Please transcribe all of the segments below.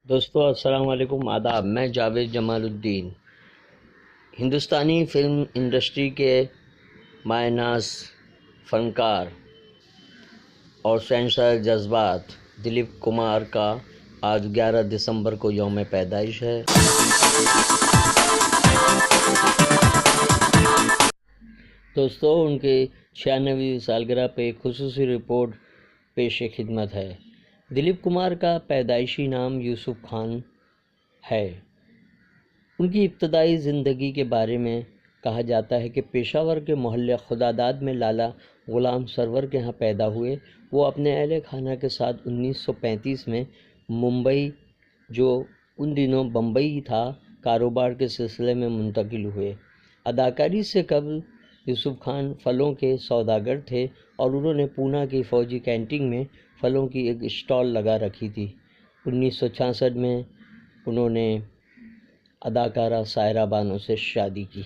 दोस्तों अस्सलाम वालेकुम आदाब। मैं जावेद जमालुद्दीन हिंदुस्तानी फ़िल्म इंडस्ट्री के मायनाज़ फ़नकार और शहंशाह जज़्बात दिलीप कुमार का आज 11 दिसंबर को यौम पैदाइश है। दोस्तों उनके 96वीं सालगिरह पे खुसूसी रिपोर्ट पेश खिदमत है। दिलीप कुमार का पैदाइशी नाम यूसुफ खान है। उनकी इब्तदाई ज़िंदगी के बारे में कहा जाता है कि पेशावर के मोहल्ले खुदादाद में लाला ग़ुलाम सरवर के यहाँ पैदा हुए। वो अपने अहले खाना के साथ 1935 में मुंबई, जो उन दिनों बम्बई था, कारोबार के सिलसिले में मुंतकिल हुए। अदाकारी से कबल यूसुफ खान फलों के सौदागर थे और उन्होंने पूना की फ़ौजी कैंटीन में फलों की एक स्टॉल लगा रखी थी। 1966 में उन्होंने अदाकारा सायरा बानो से शादी की।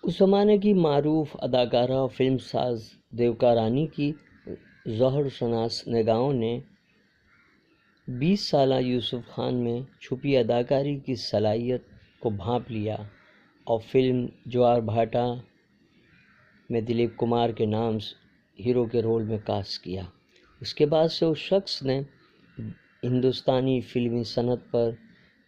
उस ज़माने की मारूफ अदाकारा और फिल्म साज देविका रानी की ज़ोहर शनास निगाहों ने 20 साला यूसुफ खान में छुपी अदाकारी की सलाहियत को भांप लिया और फिल्म ज्वार भाटा में दिलीप कुमार के नाम हीरो के रोल में कास्ट किया। उसके बाद से उस शख्स ने हिंदुस्तानी फिल्मी सनत पर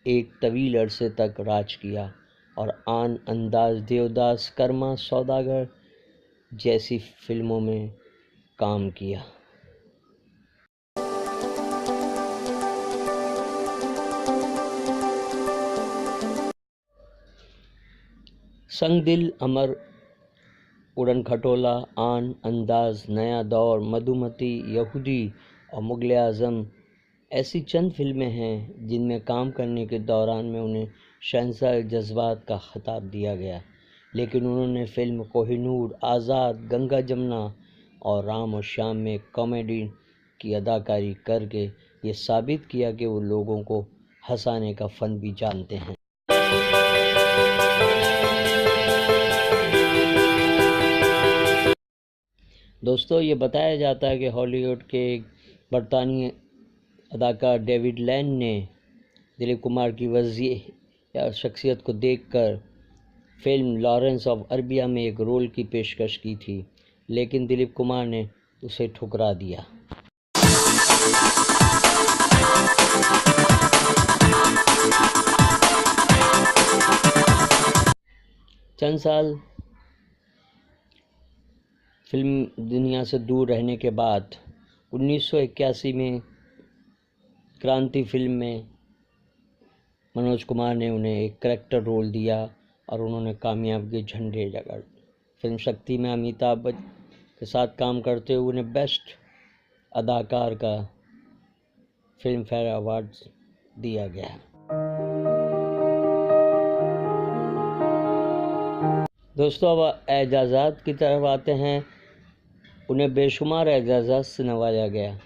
एक तवील अरसे तक राज किया और आन अंदाज, देवदास, कर्मा, सौदागर जैसी फिल्मों में काम किया। संग दिल, अमर, उड़न खटोला, आन अंदाज, नया दौर, मधुमती, यहूदी और मुग़ल आज़म ऐसी चंद फिल्में हैं जिनमें काम करने के दौरान में उन्हें शहंशाह जज़्बात का खिताब दिया गया। लेकिन उन्होंने फिल्म कोहिनूर, आज़ाद, गंगा जमुना और राम और श्याम में कॉमेडी की अदाकारी करके ये साबित किया कि वो लोगों को हंसाने का फ़न भी जानते हैं। दोस्तों ये बताया जाता है कि हॉलीवुड के एक बरतानी अदाकार डेविड लैन ने दिलीप कुमार की वज़ी या शख्सियत को देखकर फिल्म लॉरेंस ऑफ अरबिया में एक रोल की पेशकश की थी, लेकिन दिलीप कुमार ने उसे ठुकरा दिया। चंद साल फिल्म दुनिया से दूर रहने के बाद 1981 में क्रांति फिल्म में मनोज कुमार ने उन्हें एक करैक्टर रोल दिया और उन्होंने कामयाबी के झंडे लगा। फिल्म शक्ति में अमिताभ बच्चन के साथ काम करते हुए उन्हें बेस्ट अदाकार का फिल्म फेयर अवार्ड दिया गया। दोस्तों अब एजाज़ात की तरफ आते हैं। उन्हें बेशुमार एजाज़ात से नवाजा गया।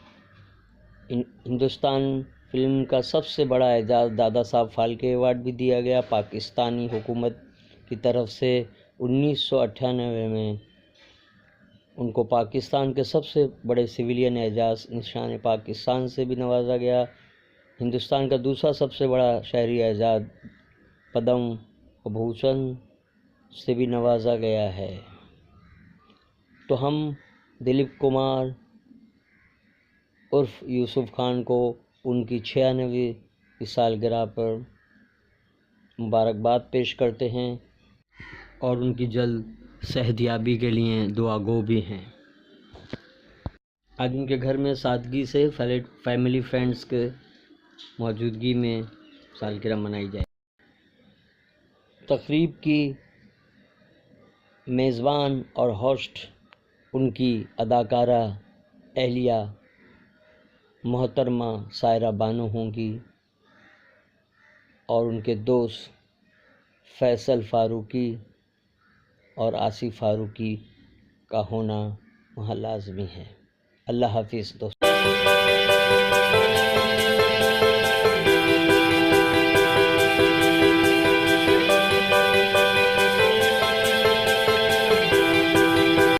हिंदुस्तान फिल्म का सबसे बड़ा एजाज़ दादा साहब फाल्के अवार्ड भी दिया गया पाकिस्तानी हुकूमत की तरफ से। 1998 में उनको पाकिस्तान के सबसे बड़े सिविलियन एजाज़ निशान पाकिस्तान से भी नवाजा गया। हिंदुस्तान का दूसरा सबसे बड़ा शहरी एजाज़ पद्म विभूषण से भी नवाजा गया है। तो हम दिलीप कुमार उर्फ यूसुफ खान को उनकी 96वीं सालगिरह पर मुबारकबाद पेश करते हैं और उनकी जल्द सेहतयाबी के लिए दुआ गो भी हैं। आज उनके घर में सादगी से फैमिली फ्रेंड्स के मौजूदगी में सालगिरह मनाई जाए। तकरीब की मेज़बान और होस्ट उनकी अदाकारा एहलिया मोहतरमा सायरा बानो होंगी और उनके दोस्त फैसल फ़ारूकी और आसिफ फ़ारूकी का होना वहाँ लाज़मी है। अल्लाह हाफ़िज़ दोस्तों।